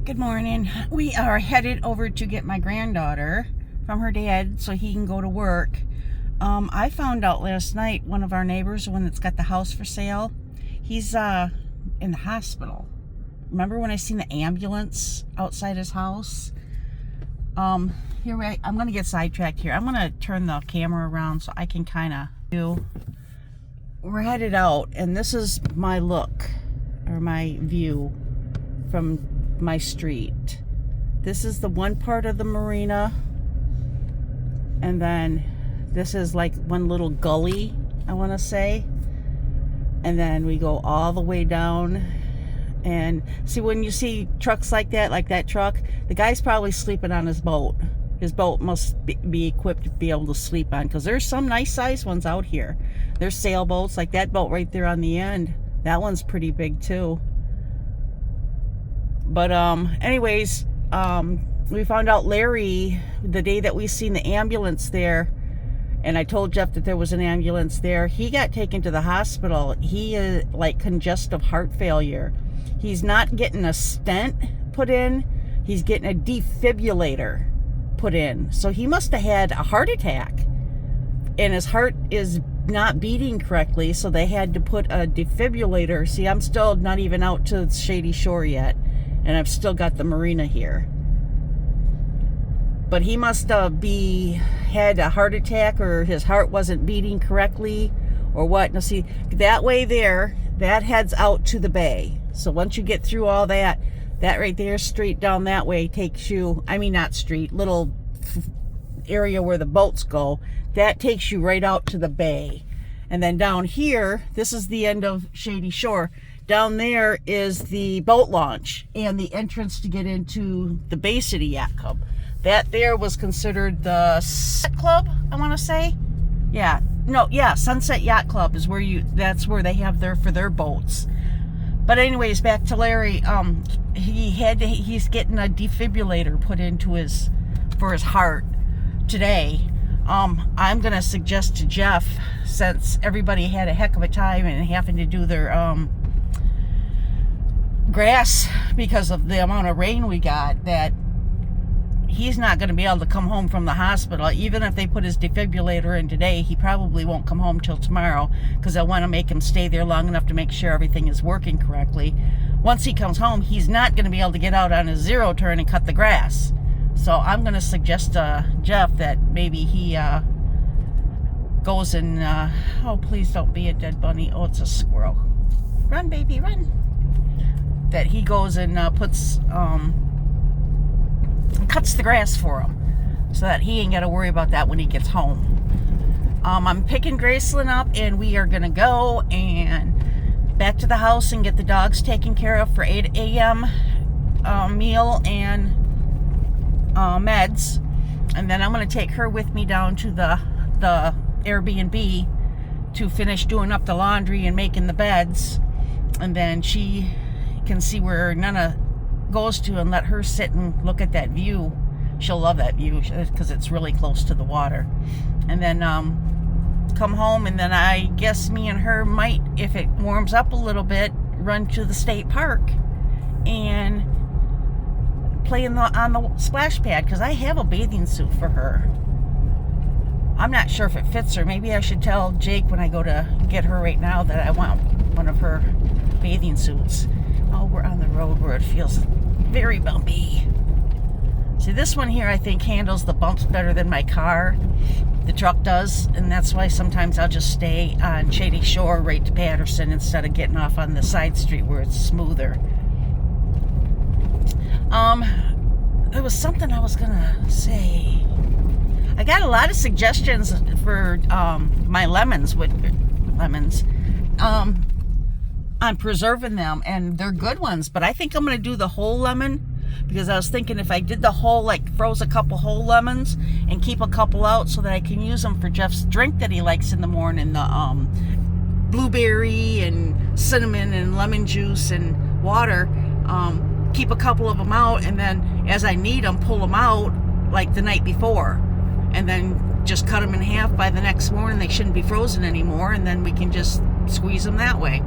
Good morning. We are headed over to get my granddaughter from her dad so he can go to work. I found out last night one of our neighbors, the one that's got the house for sale, he's in the hospital. Remember when I seen the ambulance outside his house? I'm going to get sidetracked here. I'm going to turn the camera around so I can kind of do. We're headed out, and this is my look, or my view from my street. This is the one part of the marina, and then this is like one little gully, I want to say, and then we go all the way down. And see, when you see trucks like that truck, the guy's probably sleeping on his boat. His boat must be equipped to be able to sleep on, because there's some nice sized ones out here. There's sailboats, like that boat right there on the end. That one's pretty big too. But anyways, we found out Larry, the day that we seen the ambulance there, and I told Jeff that there was an ambulance there, he got taken to the hospital. He is like congestive heart failure. He's not getting a stent put in, he's getting a defibrillator put in. So he must have had a heart attack, and his heart is not beating correctly, so they had to put a defibrillator. See, I'm still not even out to Shady Shore yet, and I've still got the marina here. But he must have had a heart attack, or his heart wasn't beating correctly, or what. Now see, that way there, that heads out to the bay. So once you get through all that, that right there, straight down that way, takes you, I mean not street, little area where the boats go, that takes you right out to the bay. And then down here, this is the end of Shady Shore. Down there is the boat launch and the entrance to get into the Bay City Yacht Club. That there was considered the Sunset Club, I want to say. Sunset Yacht Club is where that's where they have their boats. But anyways, back to Larry. He's getting a defibrillator put into for his heart today. I'm gonna suggest to Jeff, since everybody had a heck of a time and having to do their grass because of the amount of rain we got, that he's not going to be able to come home from the hospital. Even if they put his defibrillator in today, he probably won't come home till tomorrow, because they'll want to make him stay there long enough to make sure everything is working correctly. Once he comes home, he's not going to be able to get out on his zero turn and cut the grass. So I'm going to suggest to Jeff that maybe he goes and oh, please don't be a dead bunny. Oh, it's a squirrel. Run, baby, run. That he goes and cuts the grass for him, so that he ain't got to worry about that when he gets home. I'm picking Gracelyn up, and we are gonna go and back to the house and get the dogs taken care of for 8 a.m. Meal and meds, and then I'm gonna take her with me down to the Airbnb to finish doing up the laundry and making the beds, and then she can see where Nana goes to and let her sit and look at that view. She'll love that view because it's really close to the water. And then come home, and then I guess me and her might, if it warms up a little bit, run to the state park and play on the splash pad, because I have a bathing suit for her. I'm not sure if it fits her. Maybe I should tell Jake when I go to get her right now that I want one of her bathing suits. Oh, we're on the road where it feels very bumpy. See, this one here I think handles the bumps better than my car. The truck does, and that's why sometimes I'll just stay on Shady Shore right to Patterson instead of getting off on the side street where it's smoother. There was something I was gonna say. I got a lot of suggestions for my lemons. I'm preserving them, and they're good ones, but I think I'm going to do the whole lemon, because I was thinking if I did the whole, like froze a couple whole lemons and keep a couple out so that I can use them for Jeff's drink that he likes in the morning, the blueberry and cinnamon and lemon juice and water, keep a couple of them out, and then as I need them, pull them out like the night before, and then just cut them in half by the next morning. They shouldn't be frozen anymore, and then we can just squeeze them that way.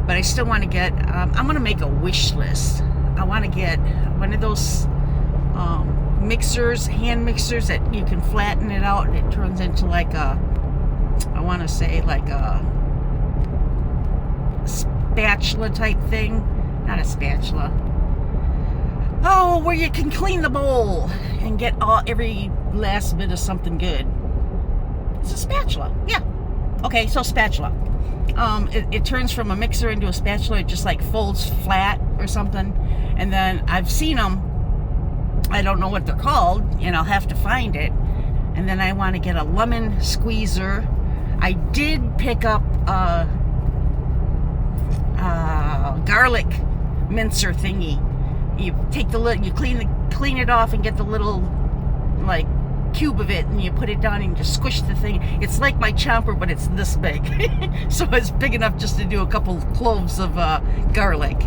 But I still want to get, I'm going to make a wish list. I want to get one of those mixers, hand mixers that you can flatten it out and it turns into like a, I want to say like a spatula type thing. Not a spatula. Oh, where you can clean the bowl and get every last bit of something good. It's a spatula. Yeah. Okay, so spatula. It turns from a mixer into a spatula. It just like folds flat or something. And then I've seen them. I don't know what they're called, and I'll have to find it. And then I want to get a lemon squeezer. I did pick up a garlic mincer thingy. You take the lid, you clean it off and get the little like cube of it, and you put it down and you just squish the thing. It's like my chomper, but it's this big. So it's big enough just to do a couple cloves of garlic,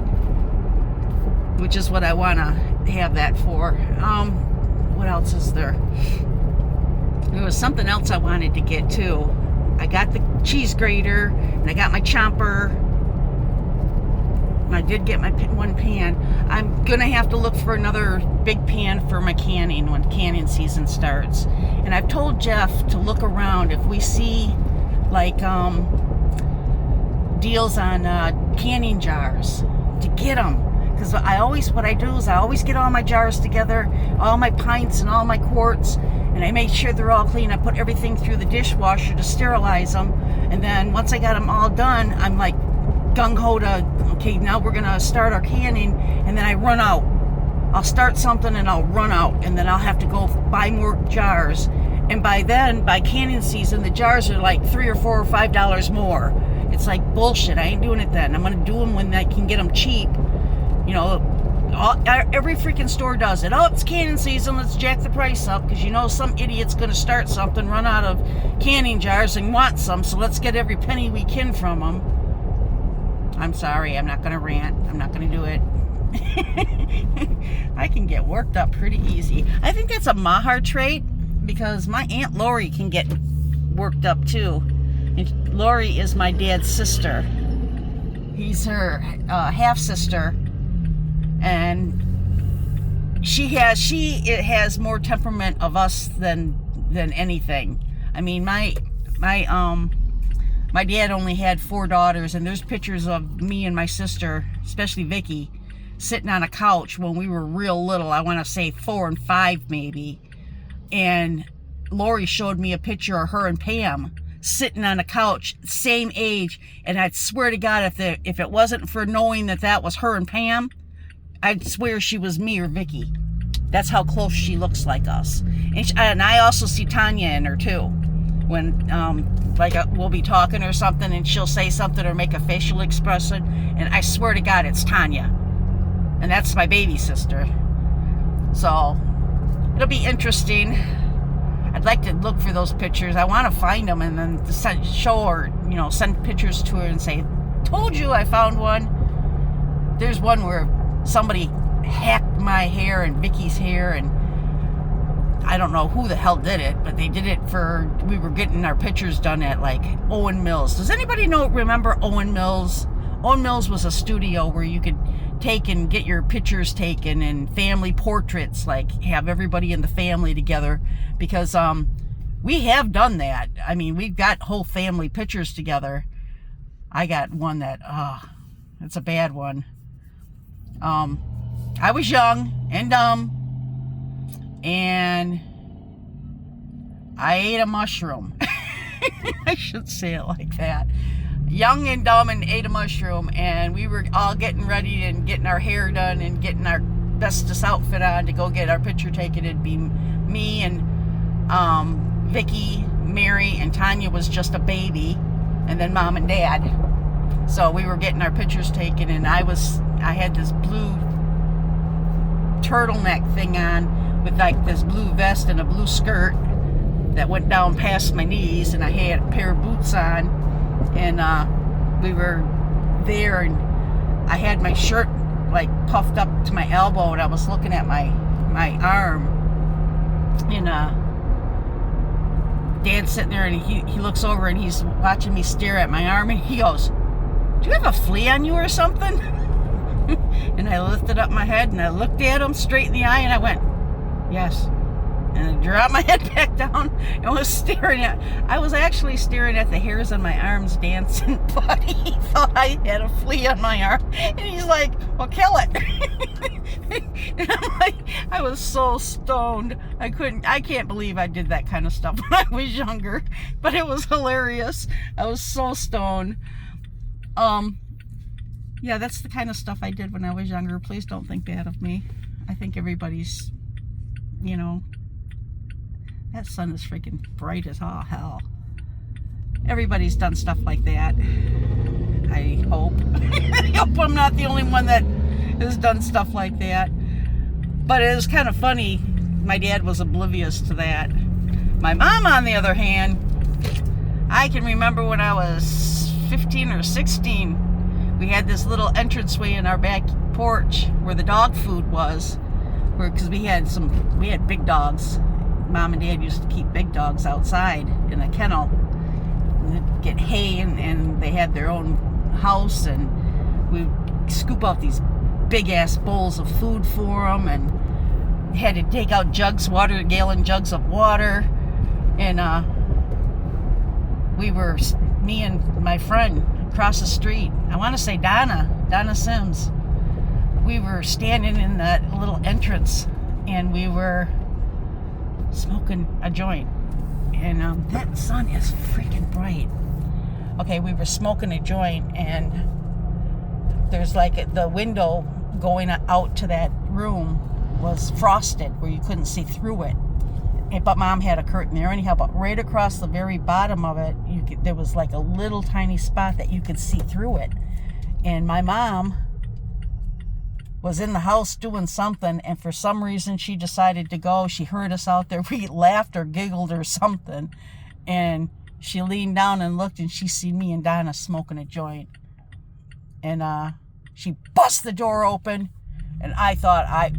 which is what I want to have that for. What else is there? There was something else I wanted to get too. I got the cheese grater and I got my chomper. I did get my one pan. I'm gonna have to look for another big pan for my canning when canning season starts. And I've told Jeff to look around if we see like deals on canning jars to get them. Because what I do is I always get all my jars together, all my pints and all my quarts, and I make sure they're all clean. I put everything through the dishwasher to sterilize them, and then once I got them all done, I'm like gung-ho to, okay, now we're gonna start our canning, and then I run out. I'll start something and I'll run out, and then I'll have to go buy more jars. And by then, by canning season, the jars are like $3 or $4 or $5 more. It's like bullshit. I ain't doing it then. I'm gonna do them when I can get them cheap. You know, every freaking store does it. Oh, it's canning season, let's jack the price up, because you know some idiot's going to start something, run out of canning jars and want some, so let's get every penny we can from them. I'm sorry, I'm not going to rant. I'm not going to do it. I can get worked up pretty easy. I think that's a Mahar trait, because my Aunt Lori can get worked up too. And Lori is my dad's sister. He's her half-sister. And she has more temperament of us than anything. I mean, my dad only had 4 daughters, and there's pictures of me and my sister, especially Vicky, sitting on a couch when we were real little. I want to say 4 and 5 maybe. And Lori showed me a picture of her and Pam sitting on a couch, same age. And I'd swear to God, if it wasn't for knowing that was her and Pam, I'd swear she was me or Vicky. That's how close she looks like us. And I also see Tanya in her too. When we'll be talking or something and she'll say something or make a facial expression, and I swear to God it's Tanya. And that's my baby sister. So it'll be interesting. I'd like to look for those pictures. I want to find them and then show her, send pictures to her and say, told you I found one. There's one where somebody hacked my hair and Vicky's hair, and I don't know who the hell did it, but they did it we were getting our pictures done at like Owen Mills. Does anybody remember Owen Mills? Owen Mills was a studio where you could take and get your pictures taken and family portraits, like have everybody in the family together, because we have done that. I mean, we've got whole family pictures together. I got one that, it's a bad one. I was young and dumb, and I ate a mushroom. I should say it like that. Young and dumb and ate a mushroom, and we were all getting ready and getting our hair done and getting our bestest outfit on to go get our picture taken. It'd be me and Vicky, Mary, and Tanya was just a baby, and then Mom and Dad. So we were getting our pictures taken, and I had this blue turtleneck thing on with like this blue vest and a blue skirt that went down past my knees, and I had a pair of boots on, and we were there, and I had my shirt like puffed up to my elbow, and I was looking at my arm, and Dad's sitting there, and he looks over and he's watching me stare at my arm, and he goes, do you have a flea on you or something? And I lifted up my head and I looked at him straight in the eye and I went, yes. And I dropped my head back down and I was actually staring at the hairs on my arms dancing, but he thought I had a flea on my arm. And he's like, well, kill it. And I'm like, I was so stoned. I can't believe I did that kind of stuff when I was younger, but it was hilarious. I was so stoned. Yeah, that's the kind of stuff I did when I was younger. Please don't think bad of me. I think everybody's, that sun is freaking bright as all hell. Everybody's done stuff like that. I hope. I hope I'm not the only one that has done stuff like that. But it was kind of funny. My dad was oblivious to that. My mom, on the other hand, I can remember when I was 15 or 16, we had this little entranceway in our back porch where the dog food was, because we had big dogs. Mom and Dad used to keep big dogs outside in a kennel and they'd get hay, and they had their own house, and we'd scoop out these big ass bowls of food for them, and had to take out gallon jugs of water. And me and my friend across the street, I want to say Donna Sims, we were standing in that little entrance and we were smoking a joint. And that sun is freaking bright. Okay, we were smoking a joint, and there's like the window going out to that room was frosted where you couldn't see through it. But Mom had a curtain there anyhow, but right across the very bottom of it, there was like a little tiny spot that you could see through it. And my mom was in the house doing something, and for some reason she decided to go. She heard us out there. We laughed or giggled or something, and she leaned down and looked, and she seen me and Donna smoking a joint. And she bust the door open, and I thought, I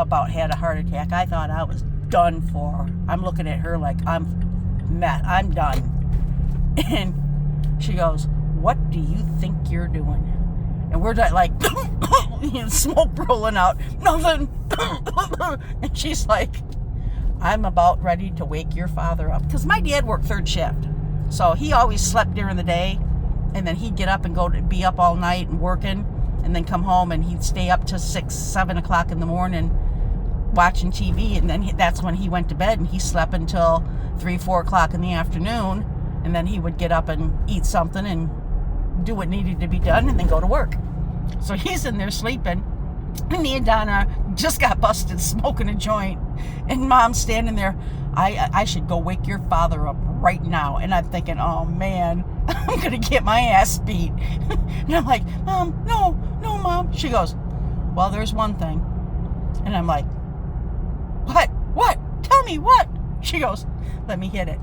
about had a heart attack. I thought I was done for. I'm looking at her like I'm done. And she goes, what do you think you're doing? And we're like, smoke rolling out, nothing. And she's like, I'm about ready to wake your father up. Because my dad worked third shift. So he always slept during the day. And then he'd get up and be up all night and working. And then come home and he'd stay up to 6, 7 o'clock in the morning watching TV. And then that's when he went to bed, and he slept until 3, 4 o'clock in the afternoon. And then he would get up and eat something and do what needed to be done and then go to work. So he's in there sleeping, and me and Donna just got busted smoking a joint, and Mom's standing there. I should go wake your father up right now. And I'm thinking, oh man, I'm gonna get my ass beat. And I'm like, Mom, no Mom. She goes, well, there's one thing. And I'm like, what? Tell me what? She goes, let me hit it.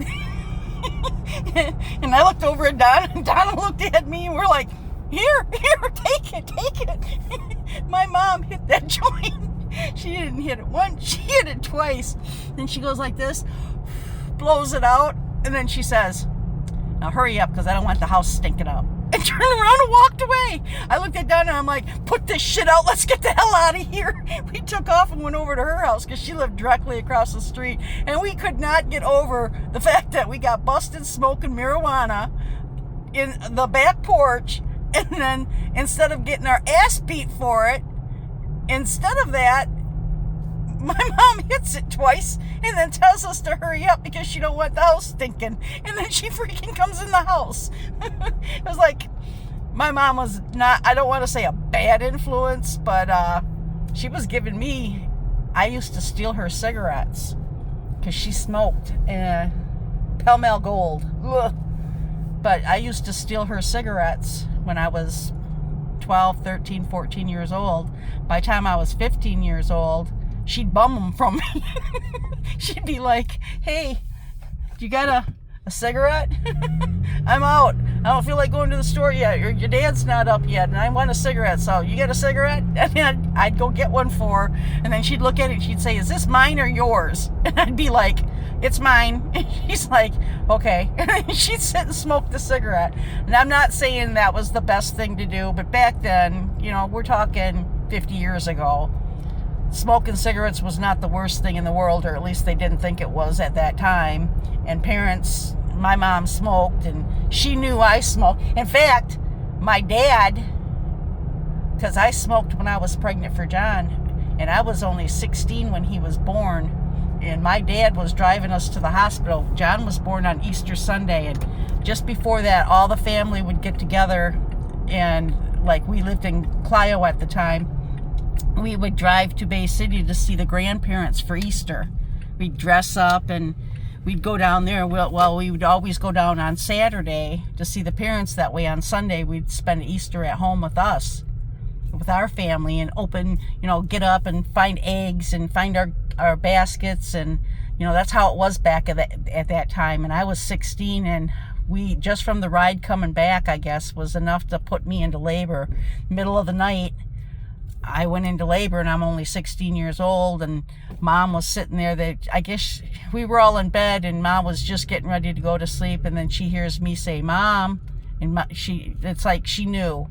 And I looked over at Donna, and Donna looked at me, and we're like, here, take it. My mom hit that joint. She didn't hit it once, she hit it twice. And she goes like this, blows it out, and then she says, now hurry up, because I don't want the house stinking up. And turned around and walked away. I looked at Donna, and I'm like, put this shit out, let's get the hell out of here. We took off and went over to her house, because she lived directly across the street, and we could not get over the fact that we got busted smoking marijuana in the back porch. And then instead of getting our ass beat for it, instead of that, my mom hits it twice and then tells us to hurry up because she don't want the house stinking. And then she freaking comes in the house. It was like, my mom was not, I don't want to say a bad influence, but she was giving me, I used to steal her cigarettes because she smoked Pall Mall Gold. Ugh. But I used to steal her cigarettes when I was 12, 13, 14 years old. By the time I was 15 years old, she'd bum them from me. She'd be like, hey, you got a cigarette? I'm out. I don't feel like going to the store yet. Your dad's not up yet, and I want a cigarette. So you get a cigarette? And then I'd go get one for her. And then she'd look at it and she'd say, is this mine or yours? And I'd be like, it's mine. And she's like, okay. She'd sit and smoke the cigarette. And I'm not saying that was the best thing to do, but back then, you know, we're talking 50 years ago, smoking cigarettes was not the worst thing in the world, or at least they didn't think it was at that time. And parents, my mom smoked, and she knew I smoked. In fact, my dad, because I smoked when I was pregnant for John, and I was only 16 when he was born. And my dad was driving us to the hospital. John was born on Easter Sunday, and just before that, all the family would get together, and like we lived in Clio at the time, we would drive to Bay City to see the grandparents for Easter. We'd dress up and we'd go down there. Well, we would always go down on Saturday to see the parents. That way on Sunday we'd spend Easter at home with us, with our family, and open, you know, get up and find eggs and find our baskets. And, you know, that's how it was back at that time. And I was 16, and we, just from the ride coming back, I guess, was enough to put me into labor. Middle of the night, I went into labor, and I'm only 16 years old, and Mom was sitting there. I guess we were all in bed, and Mom was just getting ready to go to sleep, and then she hears me say, "Mom," and it's like she knew.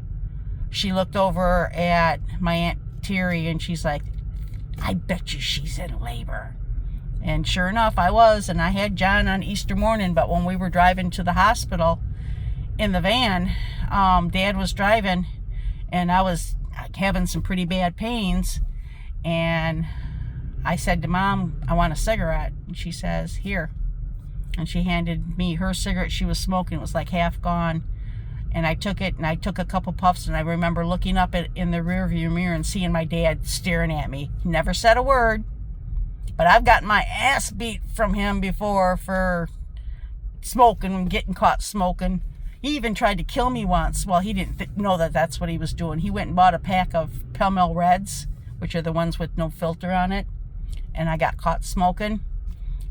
She looked over at my Aunt Terry, and she's like, "I bet you she's in labor." And sure enough, I was, and I had John on Easter morning. But when we were driving to the hospital in the van, Dad was driving, and I was having some pretty bad pains, and I said to Mom, "I want a cigarette." And she says, "Here." And she handed me her cigarette she was smoking. It was like half gone. And I took it, and I took a couple puffs, and I remember looking up in the rearview mirror and seeing my dad staring at me. He never said a word, but I've gotten my ass beat from him before for smoking and getting caught smoking. He even tried to kill me once. Well, he didn't know that that's what he was doing. He went and bought a pack of Pall Mall Reds, which are the ones with no filter on it, and I got caught smoking,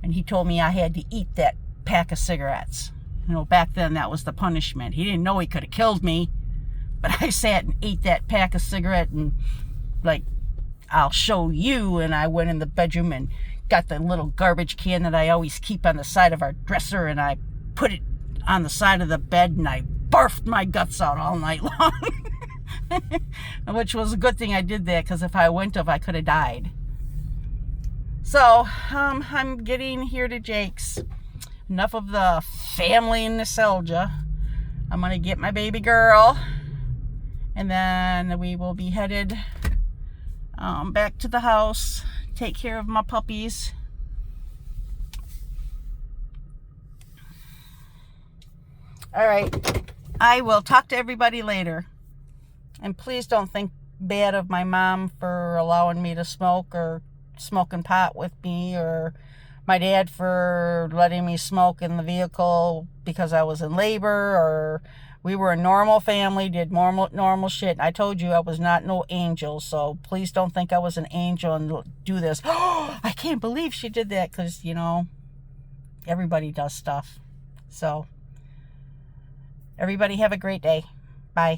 and he told me I had to eat that pack of cigarettes. You know, back then that was the punishment. He didn't know he could have killed me, but I sat and ate that pack of cigarette, and like, "I'll show you." And I went in the bedroom and got the little garbage can that I always keep on the side of our dresser, and I put it on the side of the bed, and I barfed my guts out all night long. Which was a good thing I did that, because if I wouldn't have, I could have died. So I'm getting here to Jake's. Enough of the family nostalgia. I'm going to get my baby girl, and then we will be headed back to the house, take care of my puppies. All right. I will talk to everybody later. And please don't think bad of my mom for allowing me to smoke, or smoking pot with me, or my dad for letting me smoke in the vehicle because I was in labor, or we were a normal family, did normal shit. I told you I was not no angel, so please don't think I was an angel and do this. Oh, I can't believe she did that, because, you know, everybody does stuff. So, everybody have a great day. Bye.